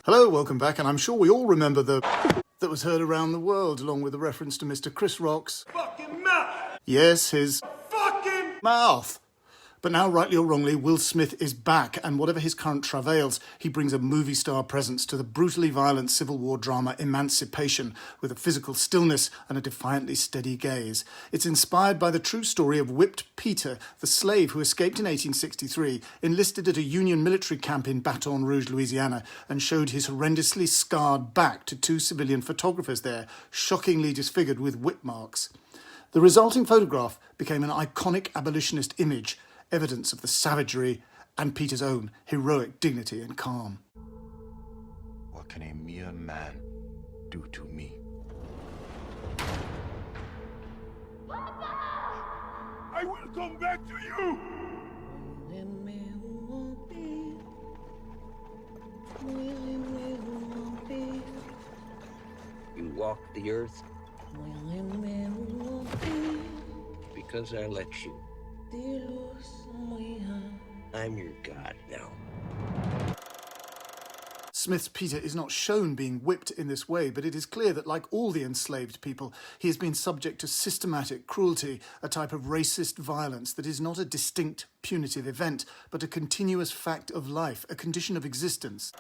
Hello, welcome back, and I'm sure we all remember the that was heard around the world, along with the reference to Mr. Chris Rock's fucking mouth! Yes, his Fucking mouth. But now, rightly or wrongly, Will Smith is back, and whatever his current travails, he brings a movie star presence to the brutally violent Civil War drama Emancipation, with a physical stillness and a defiantly steady gaze. It's inspired by the true story of whipped Peter, the slave who escaped in 1863, enlisted at a Union military camp in Baton Rouge, Louisiana, and showed his horrendously scarred back to 2 civilian photographers there, shockingly disfigured with whip marks. The resulting photograph became an iconic abolitionist image, evidence of the savagery and Peter's own heroic dignity and calm. What can a mere man do to me? I will come back to you! You walk the earth because I let you. I'm your god now. Smith's Peter is not shown being whipped in this way, but it is clear that, like all the enslaved people, he has been subject to systematic cruelty, a type of racist violence that is not a distinct punitive event, but a continuous fact of life, a condition of existence.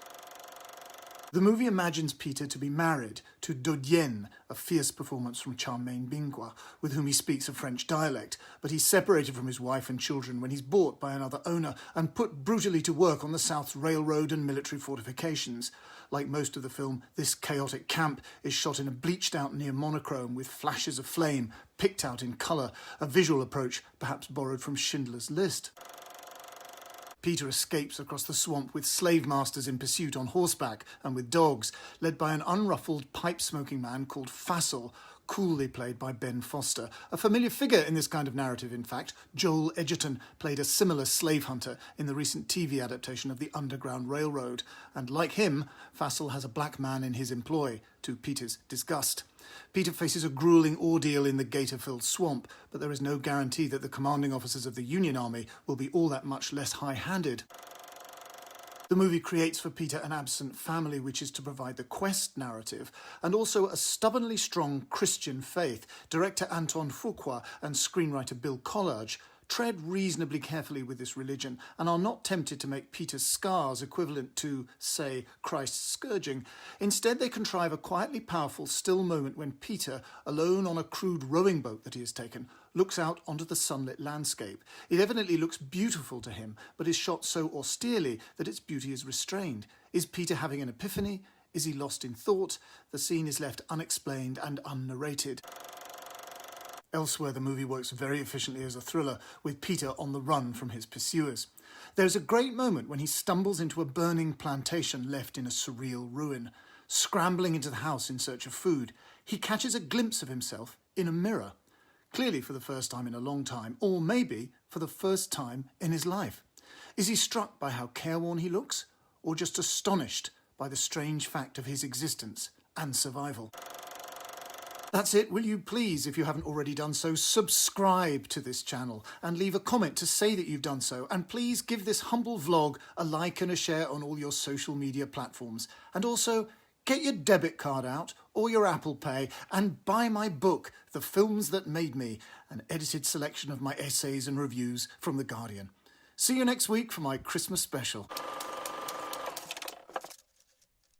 The movie imagines Peter to be married to Dodienne, a fierce performance from Charmaine Bingwa, with whom he speaks a French dialect, but he's separated from his wife and children when he's bought by another owner and put brutally to work on the South's railroad and military fortifications. Like most of the film, this chaotic camp is shot in a bleached-out near monochrome with flashes of flame picked out in colour, a visual approach perhaps borrowed from Schindler's List. Peter escapes across the swamp with slave masters in pursuit on horseback and with dogs, led by an unruffled pipe-smoking man called Fassel, coolly played by Ben Foster. A familiar figure in this kind of narrative, in fact. Joel Edgerton played a similar slave hunter in the recent TV adaptation of The Underground Railroad. And like him, Fassel has a black man in his employ, to Peter's disgust. Peter faces a grueling ordeal in the gator-filled swamp, but there is no guarantee that the commanding officers of the Union Army will be all that much less high-handed. The movie creates for Peter an absent family, which is to provide the quest narrative, and also a stubbornly strong Christian faith. Director Antoine Fuqua and screenwriter Bill Collage tread reasonably carefully with this religion and are not tempted to make Peter's scars equivalent to, say, Christ's scourging. Instead, they contrive a quietly powerful still moment when Peter, alone on a crude rowing boat that he has taken, looks out onto the sunlit landscape. It evidently looks beautiful to him, but is shot so austerely that its beauty is restrained. Is Peter having an epiphany? Is he lost in thought? The scene is left unexplained and unnarrated. Elsewhere, the movie works very efficiently as a thriller, with Peter on the run from his pursuers. There's a great moment when he stumbles into a burning plantation left in a surreal ruin. Scrambling into the house in search of food, he catches a glimpse of himself in a mirror. Clearly for the first time in a long time, or maybe for the first time in his life. Is he struck by how careworn he looks, or just astonished by the strange fact of his existence and survival? That's it. Will you please, if you haven't already done so, subscribe to this channel and leave a comment to say that you've done so. And please give this humble vlog a like and a share on all your social media platforms. And also, get your debit card out or your Apple Pay and buy my book, The Films That Made Me, an edited selection of my essays and reviews from The Guardian. See you next week for my Christmas special.